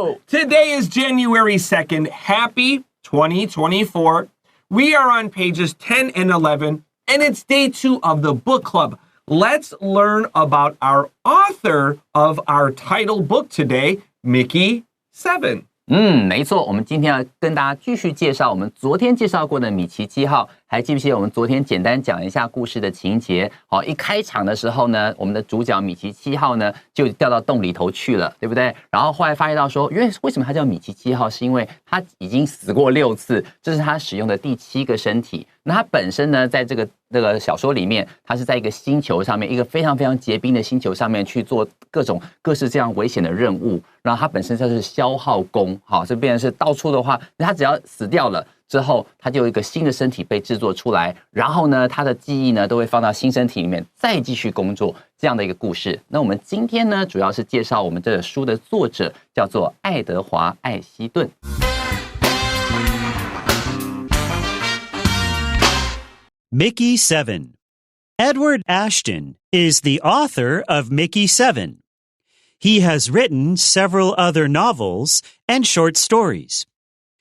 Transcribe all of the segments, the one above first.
Hello! Today is January 2nd. Happy 2024. We are on pages 10 and 11, and it's day 2 of the book club. Let's learn about our author of our title book today, Mickey 7. 没错，我们今天要跟大家继续介绍我们昨天介绍过的米奇7号。还记不记得我们昨天简单讲一下故事的情节？好，一开场的时候呢，我们的主角米奇7号呢就掉到洞里头去了，对不对？然后后来发现到说，为什么他叫米奇7号？是因为他已经死过6次，这是他使用的第7个身体。那他本身呢，在这个小说里面，他是在一个星球上面，一个非常非常结冰的星球上面去做各式这样危险的任务。然后他本身就是消耗工，好，这变成是到处的话，他只要死掉了之后，他就有一个新的身体被制作出来，然后呢，他的记忆呢都会放到新身体里面，再继续工作，这样的一个故事。那我们今天呢，主要是介绍我们这本书的作者，叫做爱德华·艾希顿。Mickey 7. Edward Ashton is the author of Mickey 7. He has written several other novels and short stories.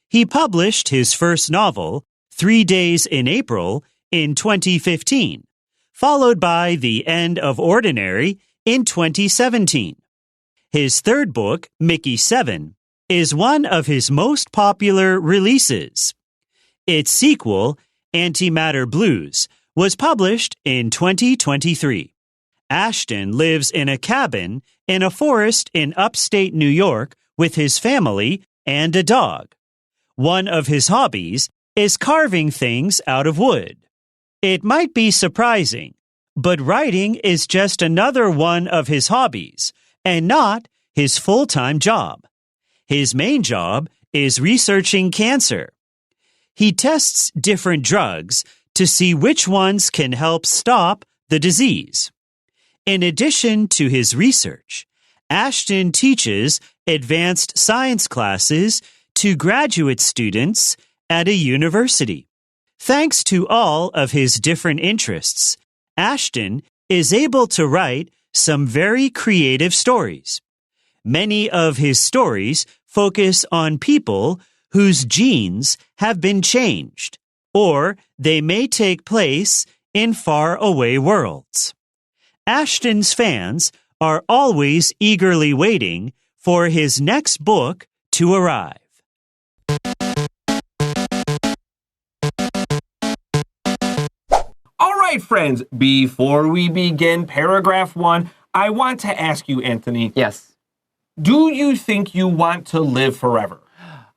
He published his first novel, 3 Days in April, in 2015, followed by The End of Ordinary in 2017. His third book, Mickey 7, is one of his most popular releases. Its sequel, Antimatter Blues, was published in 2023. Ashton lives in a cabin in a forest in upstate New York with his family and a dog. One of his hobbies is carving things out of wood. It might be surprising, but writing is just another one of his hobbies and not his full-time job. His main job is researching cancer. He tests different drugs to see which ones can help stop the disease. In addition to his research, Ashton teaches advanced science classes to graduate students at a university. Thanks to all of his different interests, Ashton is able to write some very creative stories. Many of his stories focus on people whose genes have been changed, or they may take place in faraway worlds. Ashton's fans are always eagerly waiting for his next book to arrive. All right, friends, before we begin paragraph 1, I want to ask you, Anthony. Yes. Do you think you want to live forever?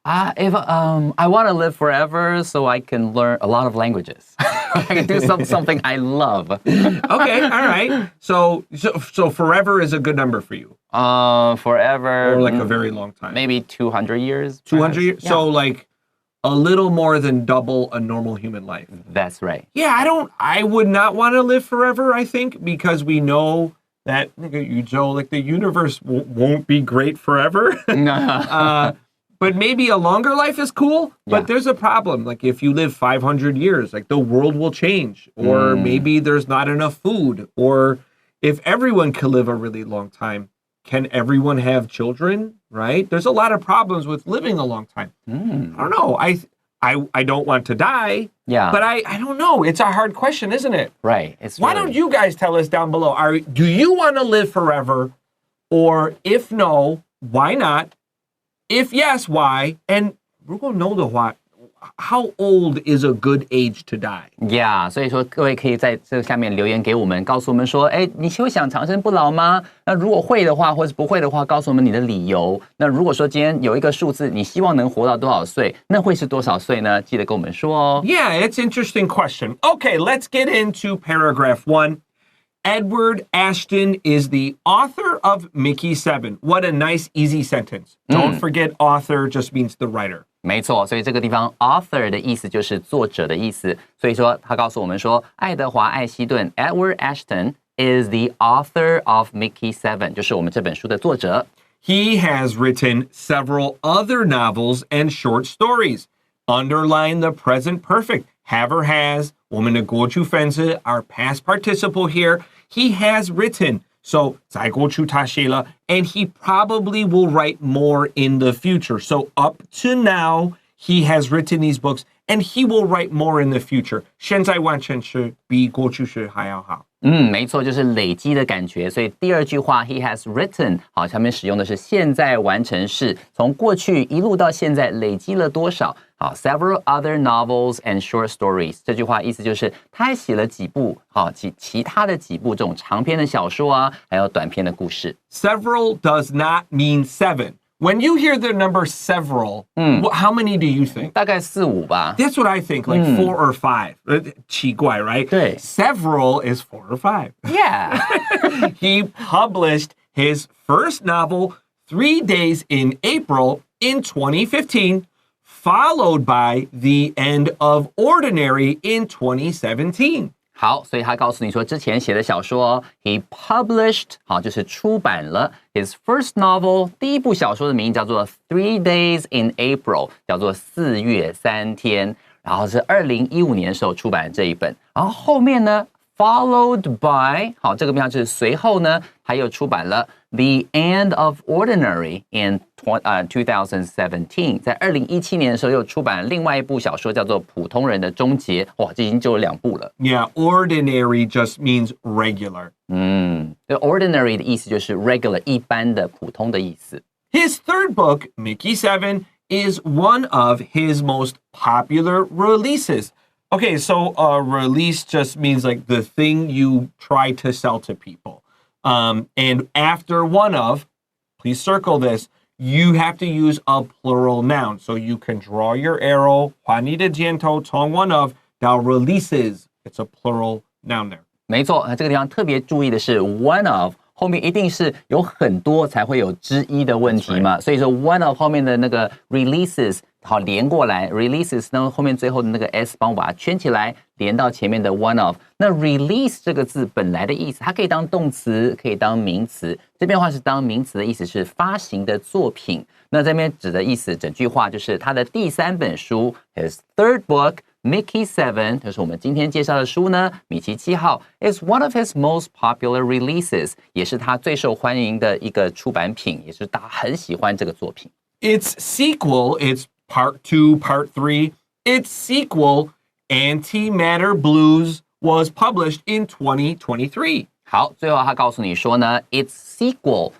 If I want to live forever so I can learn a lot of languages. I can do something I love. Okay, all right. So forever is a good number for you. Forever. Or like a very long time. Maybe 200 years. 200 years? Yeah. So like a little more than double a normal human life. That's right. Yeah, I would not want to live forever, I think, because we know that, you Joe, like the universe won't be great forever. But maybe a longer life is cool, but there's a problem. Like if you live 500 years, like the world will change, or maybe there's not enough food, or if everyone can live a really long time, can everyone have children, right? There's a lot of problems with living a long time. I don't know. I don't want to die, but I don't know. It's a hard question, isn't it? Right. Why don't you guys tell us down below? Do you want to live forever? Or if no, why not? If yes, why? And 如果 no 的话, how old is a good age to die? Yeah, 所以说各位可以在这下面留言给我们，告诉我们说，你会想长生不老吗？那如果会的话，或是不会的话，告诉我们你的理由。那如果说今天有一个数字，你希望能活到多少岁，那会是多少岁呢？记得跟我们说哦。Yeah, it's an interesting question. Okay, let's get into paragraph 1. Edward Ashton is the author of Mickey 7. What a nice, easy sentence. Don't forget author just means the writer. 没错，所以这个地方 author 的意思就是作者的意思。所以说，他告诉我们说，爱德华·艾希顿 Edward Ashton is the author of Mickey 7， 就是我们这本书的作者。He has written several other novels and short stories. Underline the present perfect. Have or has. 我们的过去分词 our past participle here. He has written. So 在过去他写了 and he probably will write more in the future. So up to now, he has written these books and he will write more in the future. 现在完全是比过去是还要好。没错，就是累积的感觉。所以第二句话 he has written， 好，下面使用的是现在完成式，从过去一路到现在累积了多少？好 ，several other novels and short stories。这句话意思就是他还写了几部，好，其他的几部这种长篇的小说啊，还有短篇的故事。Several does not mean 7. When you hear the number several, how many do you think? 大概4、5吧。That's what I think, like 4 or 5. 奇怪, right? 对。 Several is 4 or 5. Yeah. He published his first novel, 3 Days in April in 2015, followed by The End of Ordinary in 2017. 好，所以他告诉你说，之前写的小说 he published， 好，就是出版了 his first novel， 第一部小说的名字叫做 3 Days in April， 叫做4月3天，然后是2015年的时候出版的这一本，然后后面呢 followed by， 好，这个地方就是随后呢，他又出版了 The End of Ordinary in 2017， 在2017年的时候又出版了另外一部小说叫做《普通人的终结》，哇，这已经就有2部了。Yeah, ordinary just means regular. Ordinary 的意思就是 regular 一般的普通的意思。His third book, Mickey 7, is one of his most popular releases. Okay, so a release just means like the thing you try to sell to people. And after one of, please circle this, you have to use a plural noun. So you can draw your arrow, 画你的箭头从 one of 到 releases. It's a plural noun there. 没错，这个地方特别注意的是 one of 后面一定是有很多才会有之一的问题嘛，所以说 one of 后面的那个 releases 好连过来 releases 呢后面最后的那个 s 帮我把它圈起来，连到前面的 one of。那 release 这个字本来的意思，它可以当动词，可以当名词。这边的话是当名词的意思是发行的作品。那这边指的意思，整句话就是他的第3本书 his third book。Mickey 7， 就是我们今天介绍的书呢，米奇7号 is one of his most popular releases， 也是他最受欢迎的一个出版品，也是大家很喜欢这个作品。Its sequel, it's part 2, part 3. Its sequel, Antimatter Blues, was published in 2023. 好，最后他告诉你说呢 ，its sequel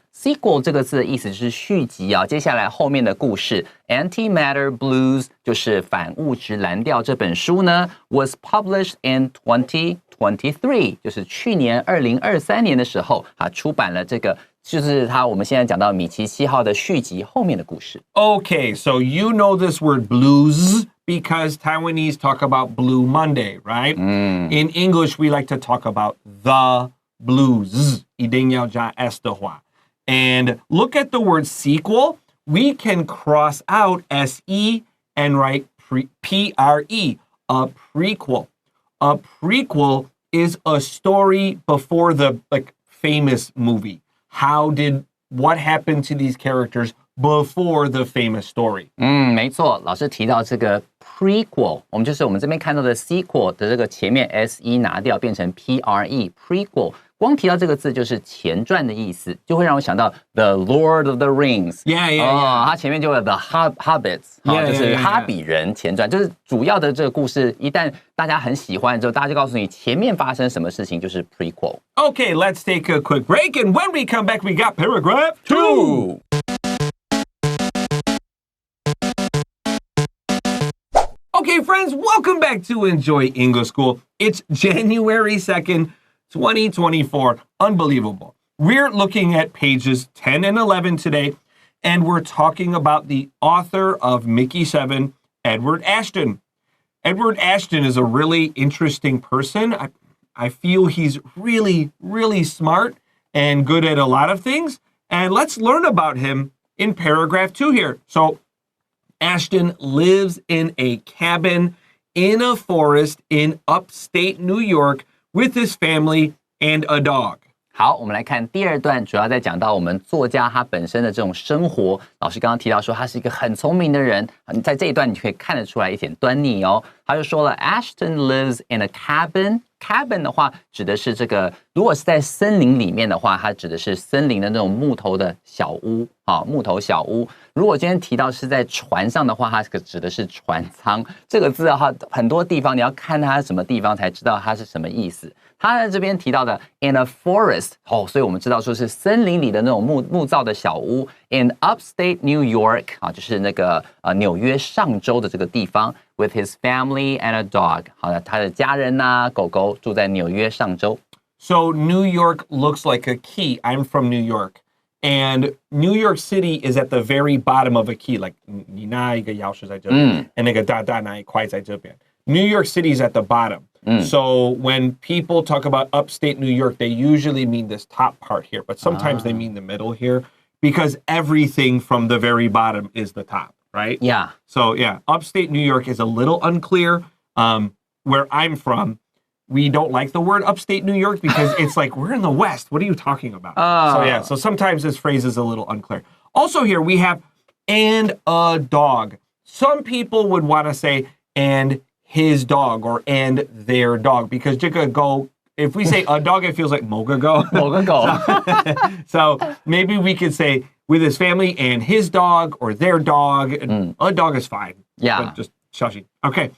这个字的意思是续集啊，接下来后面的故事 Antimatter Blues 就是反物质蓝调这本书呢 was published in 2023， 就是去年2023年的时候出版了这个，就是我们现在讲到米奇7号的续集后面的故事。Okay, so you know this word blues because Taiwanese talk about Blue Monday, right? In English, we like to talk about the blues. 一定要加 s 的话。And look at the word sequel. We can cross out se and write pre, a prequel. A prequel is a story before the famous movie. What happened to these characters before the famous story? 没错，老师提到这个 prequel， 我们这边看到的 sequel 的这个前面 se 拿掉，变成 prequel。光提到这个字就是前传的意思，就会让我想到 The Lord of the Rings。Yeah. 它前面就有 The Hobbits， 就是哈比人前传，就是主要的这个故事，一旦大家很喜欢之后，大家就告诉你前面发生什么事情，就是 prequel。Okay, let's take a quick break, and when we come back, we got paragraph 2. Okay, friends, welcome back to Enjoy English School. It's January 2nd. 2024. Unbelievable. We're looking at pages 10 and 11 today, and we're talking about the author of Mickey 7, Edward Ashton. Edward Ashton is a really interesting person. I feel he's really, really smart and good at a lot of things. And let's learn about him in paragraph 2 here. So Ashton lives in a cabin in a forest in upstate New York with his family and a dog. 好，我们来看第二段，主要在讲到我们作家他本身的这种生活。老师刚刚提到说他是一个很聪明的人，在这一段你可以看得出来一点端倪哦。他就说了 ，Ashton lives in a cabin。cabin 的话指的是这个，如果是在森林里面的话，它指的是森林的那种木头的小屋啊，木头小屋。如果今天提到是在船上的话，它指的是船舱。这个字的话，很多地方你要看它什么地方才知道它是什么意思。他在这边提到的 in a forest， 所以我们知道说是森林里的那种木造的小屋。in upstate New York 就是那个纽约上州的这个地方 with his family and a dog。好的，他的家人狗狗住在纽约上州。So New York looks like a key. I'm from New York. And New York City is at the very bottom of a key. Like 你拿一个钥匙在这边，那个大大那一块在这边。New York City is at the bottom. So when people talk about upstate New York, they usually mean this top part here, but sometimes they mean the middle here because everything from the very bottom is the top, right? Yeah. So yeah, upstate New York is a little unclear. Where I'm from, we don't like the word upstate New York because it's like, we're in the West. What are you talking about? So yeah, so sometimes this phrase is a little unclear. Also here we have and a dog. Some people would want to say and his dog or and their dog because if we say a dog, it feels like moga go. So maybe we could say with his family and his dog or their dog. A dog is fine. Yeah. But just shushy. Okay.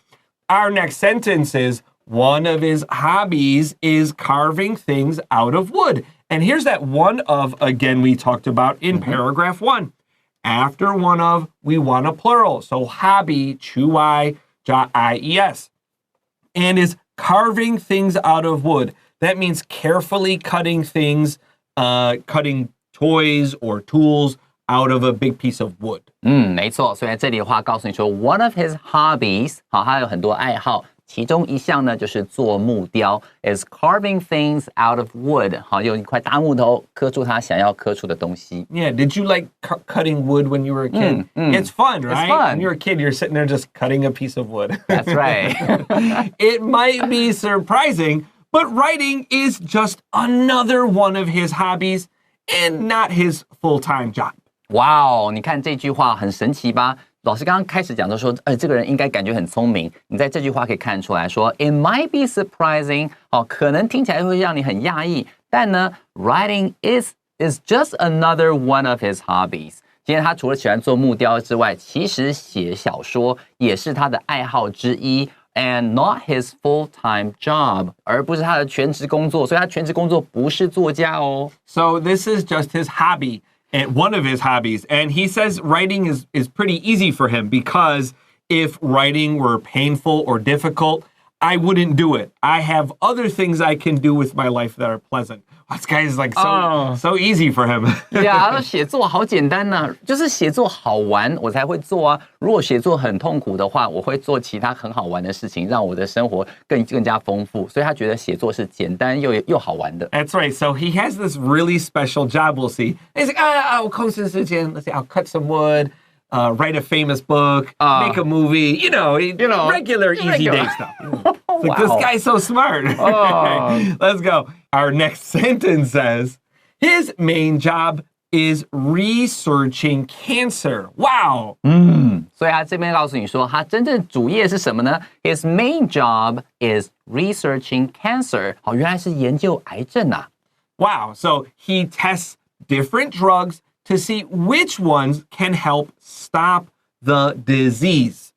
Our next sentence is one of his hobbies is carving things out of wood. And here's that one of, again, we talked about in paragraph 1. After one of, we want a plural. So hobby, chuai, ja-I-E-S. And is carving things out of wood. That means carefully cutting things, cutting toys or tools out of a big piece of wood. 没错，所以在这里的话告诉你说 one of his hobbies， 他有很多爱好，其中一项呢就是做木雕 is carving things out of wood， 用一块大木头刻出他想要刻出的东西。Yeah, did you like cutting wood when you were a kid? It's fun, right? It's fun. When you're a kid, you're sitting there just cutting a piece of wood. That's right. It might be surprising, but writing is just another one of his hobbies and not his full-time job. 哇哦，你看这句话很神奇吧？老师刚刚开始讲的说，这个人应该感觉很聪明。你在这句话可以看出来说 ，it might be surprising， 可能听起来会让你很讶异，但呢 ，writing is just another one of his hobbies。今天他除了喜欢做木雕之外，其实写小说也是他的爱好之一。And not his full-time job， 而不是他的全职工作，所以他全职工作不是作家哦。So this is just his hobby. And one of his hobbies. And he says writing is pretty easy for him because if writing were painful or difficult, I wouldn't do it. I have other things I can do with my life that are pleasant. This guy is like so easy for him. 对啊，写作好简单呐，就是写作好玩我才会做啊。如果写作很痛苦的话，我会做其他很好玩的事情，让我的生活更加丰富。所以他觉得写作是简单又好玩的。That's right. So he has this really special job. We'll see. He's like, I'll空闲时间, let's say I'll cut some wood, write a famous book, make a movie. You know, regular easy day stuff. Like, this guy's so smart. Let's go. Our next sentence says, his main job is researching cancer. Wow. 所以他这边告诉你说，他真正主业是什么呢？ His main job is researching cancer. 原来是研究癌症啊。Wow. So he tests different drugs to see which ones can help stop the disease.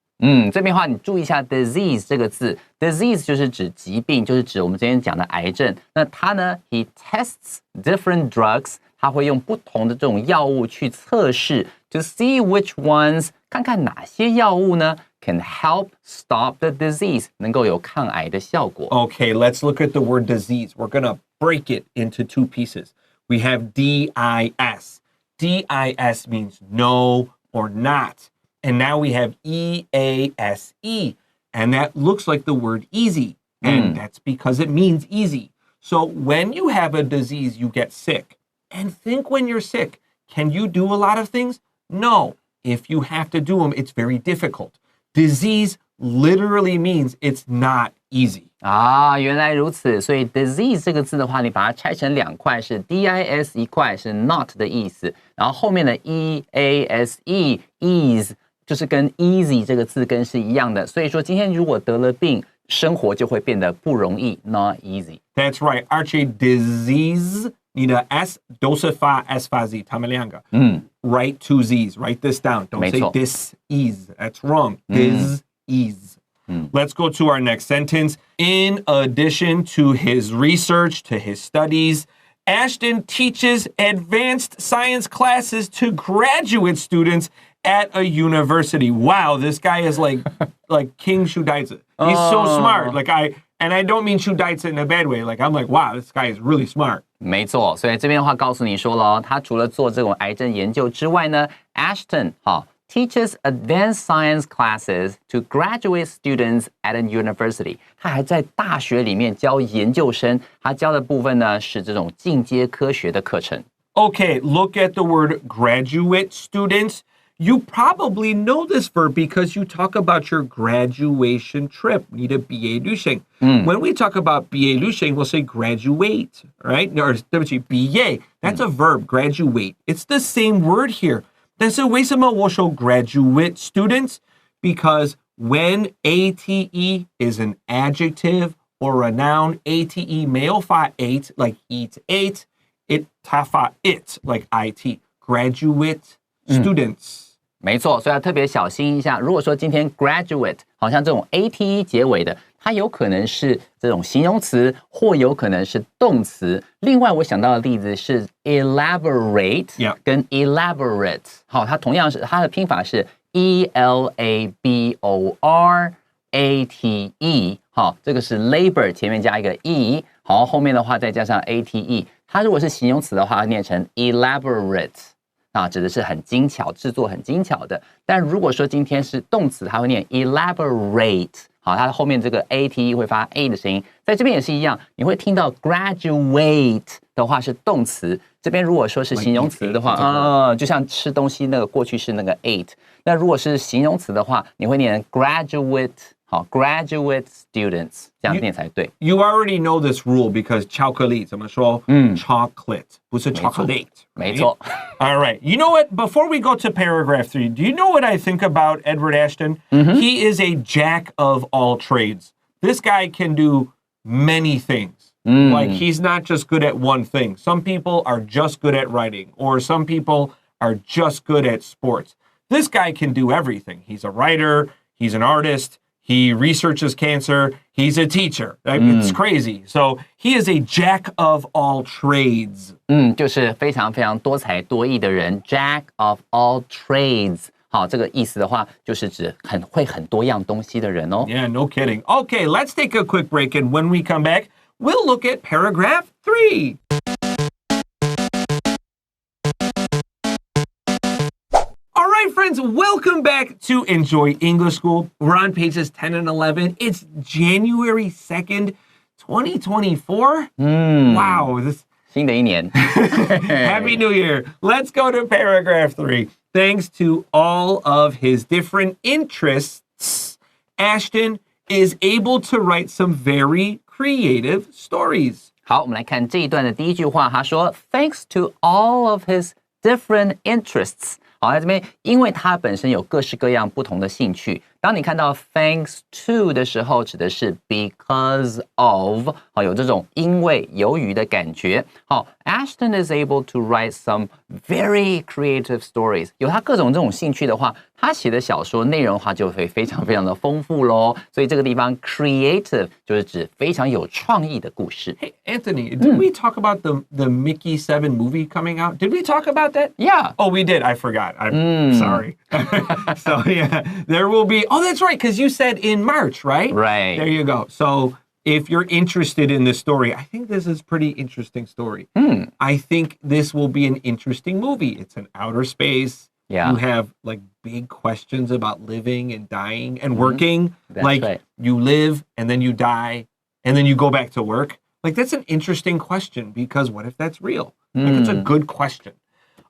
这边的话你注意一下 disease 这个字 disease 就是指疾病，就是指我们今天讲的癌症。那他呢 he tests different drugs， 他会用不同的这种药物去测试 to see which ones， 看看哪些药物呢 can help stop the disease， 能够有抗癌的效果。 Okay, let's look at the word disease. We're going to break it into two pieces. We have D-I-S. D-I-S means no or not. And now we have E-A-S-E. And that looks like the word easy. And that's because it means easy. So when you have a disease, you get sick. And think when you're sick, can you do a lot of things? No. If you have to do them, it's very difficult. Disease literally means it's not easy. 啊，原来如此。所以 disease 这个字的话，你把它拆成两块，是 dis 一块是 not 的意思，然后后面的 ease ease 就是跟 easy 这个字根是一样的。所以说今天如果得了病，生活就会变得不容易 ，not easy. That's right. Archie, disease, 你的 s 都是发 s 发 z， 他们两个。Write two z's. Write this down. Don't say dis-ease. That's wrong. Dis-ease. Let's go to our next sentence. In addition to his research, to his studies, Ashton teaches advanced science classes to graduate students at a university. Wow, this guy is like King Shudaitsa. He's so smart. And I don't mean Shudaitsa in a bad way. I'm like, wow, this guy is really smart. 没错，所以这边的话告诉你说了，他除了做这种癌症研究之外呢 ，Ashton teaches advanced science classes to graduate students at a university. 他还在大学里面教研究生，他教的部分呢是这种进阶科学的课程。Okay, look at the word graduate students. You probably know this verb because you talk about your graduation trip. 你的毕业旅行。When we talk about 毕业旅行, we'll say graduate, right? Or 对不起，毕业. That's a verb, graduate. It's the same word here. 但是为什么我说 graduate students? Because when ate is an adjective or a noun, ate 没有发 ate, like eat, ate, it 它发 it, like it. Graduate students. 没错，所以要特别小心一下。如果说今天 graduate 好像这种 ate 结尾的，它有可能是这种形容词，或有可能是动词。另外，我想到的例子是 elaborate 跟 elaborate。好，它同样是它的拼法是 elaborate。好，这个是 labor 前面加一个 e， 好，后面的话再加上 ate。它如果是形容词的话，念成 elaborate。指的是很精巧，制作很精巧的。但如果说今天是动词，它会念 elaborate。好，它后面这个 ate 会发 a 的声音，在这边也是一样，你会听到 graduate 的话是动词，这边如果说是形容词的话，就像吃东西那个过去式那个 ate。那如果是形容词的话，你会念 graduate。好 ，graduate students 这样念才对。You already know this rule because 巧克力怎么说？chocolate 不是 chocolate。没错。All right. You know what? Before we go to paragraph 3, do you know what I think about Edward Ashton? He is a jack of all trades. This guy can do many things. Like he's not just good at one thing. Some people are just good at writing, or some people are just good at sports. This guy can do everything. He's a writer. He's an artist. He researches cancer. He's a teacher. It's crazy. So he is a jack of all trades. 就是非常非常多才多艺的人 ，jack of all trades。好，这个意思的话，就是指会很多样东西的人哦。Yeah, no kidding. Okay, let's take a quick break, and when we come back, we'll look at paragraph 3. Friends, welcome back to Enjoy English School. We're on pages 10 and 11. It's January 2nd, 2024. Wow. 新的一年. Happy New Year. Let's go to paragraph 3. Thanks to all of his different interests, Ashton is able to write some very creative stories. 好，我们来看这一段的第一句话，他说 Thanks to all of his different interests. 好，在这边，因为它本身有各式各样不同的兴趣。当你看到 thanks to 的时候，指的是 because of， 好，有这种因为由于的感觉。好 ，Ashton is able to write some very creative stories。有他各种这种兴趣的话，他写的小说内容的话就会非常非常的丰富咯。所以这个地方 creative 就是指非常有创意的故事。Hey, Anthony, did we talk about the Mickey 7 movie coming out? Did we talk about that? Yeah. Oh, we did. I forgot. I'm sorry. So yeah, there will be. Oh, that's right, because you said in March, right? Right. There you go. So if you're interested in this story, I think this is a pretty interesting story. I think this will be an interesting movie. It's in outer space. Yeah. You have like big questions about living and dying and working. That's like right. You live and then you die and then you go back to work. Like that's an interesting question because what if that's real? Like it's a good question.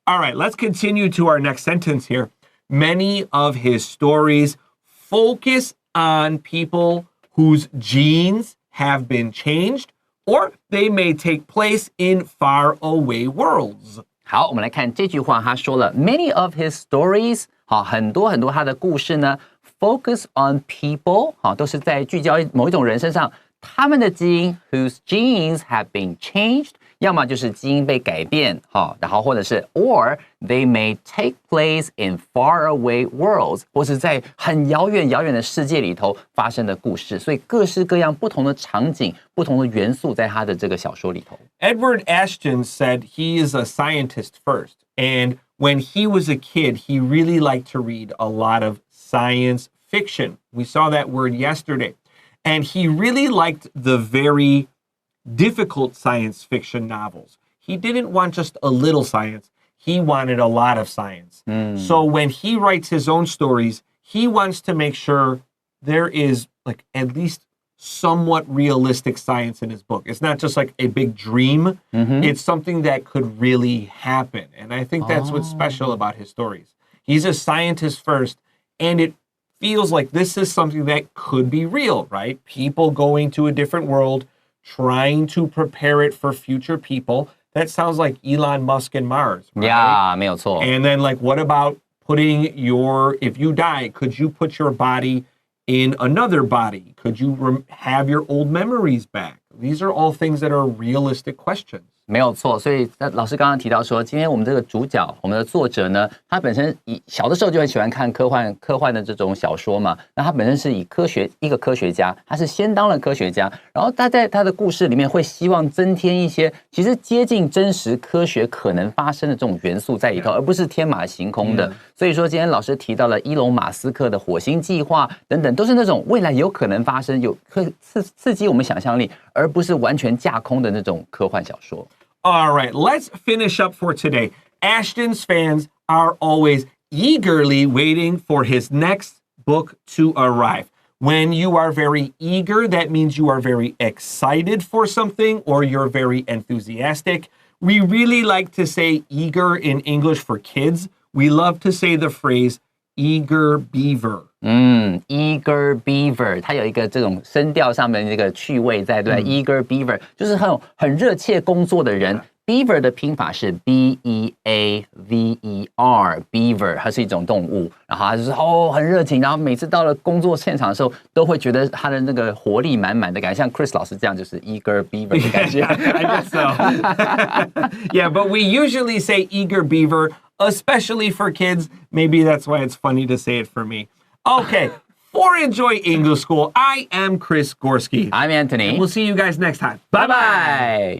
All right, let's continue to our next sentence here. Many of his stories focus on people whose genes have been changed, or they may take place in faraway worlds. 好，我们来看这句话，他说了 ，Many of his stories， 好，很多他的故事呢 ，focus on people， 好，都是在聚焦某一种人身上，他们的基因 whose genes have been changed， 要么就是基因被改变，好，然后或者是 or they may take place in faraway worlds， 或是在很遥远的世界里头发生的故事，所以各式各样不同的场景、不同的元素在他的这个小说里头。Edward Ashton said he is a scientist first, and when he was a kid, he really liked to read a lot of science fiction. We saw that word yesterday. And he really liked the very difficult science fiction novels. He didn't want just a little science. He wanted a lot of science. So when he writes his own stories, he wants to make sure there is like at least somewhat realistic science in his book. It's not just like a big dream. It's something that could really happen. And I think that's what's special about his stories. He's a scientist first, and it feels like this is something that could be real, right? People going to a different world, trying to prepare it for future people. That sounds like Elon Musk and Mars, right? Yeah, 没有错。 And then like, what about putting if you die, could you put your body in another body? Could you have your old memories back? These are all things that are realistic questions. 没有错，所以老师刚刚提到说，今天我们这个主角，我们的作者呢，他本身小的时候就很喜欢看科幻的这种小说嘛。那他本身是一个科学家，他是先当了科学家，然后他在他的故事里面会希望增添一些其实接近真实科学可能发生的这种元素在里头，而不是天马行空的。所以说今天老师提到了伊隆马斯克的火星计划等等，都是那种未来有可能发生，会刺激我们想象力，而不是完全架空的那种科幻小说。All right, let's finish up for today. Ashton's fans are always eagerly waiting for his next book to arrive. When you are very eager, that means you are very excited for something or you're very enthusiastic. We really like to say eager in English for kids. We love to say the phrase eager beaver. Eager beaver， 它有一个这种声调上面的这个趣味在，对不对？Eager beaver 就是很热切工作的人。Beaver 的拼法是 B-E-A-V-E-R，Beaver， 它是一种动物，然后它就是很热情，然后每次到了工作现场的时候，都会觉得他的那个活力满满的感觉，像 Chris 老师这样就是 Eager beaver 的感觉。I guess so. Yeah, but we usually say eager beaver, especially for kids. Maybe that's why it's funny to say it for me. Okay, for Enjoy English School, I am Chris Gorski. I'm Anthony. And we'll see you guys next time. Bye-bye.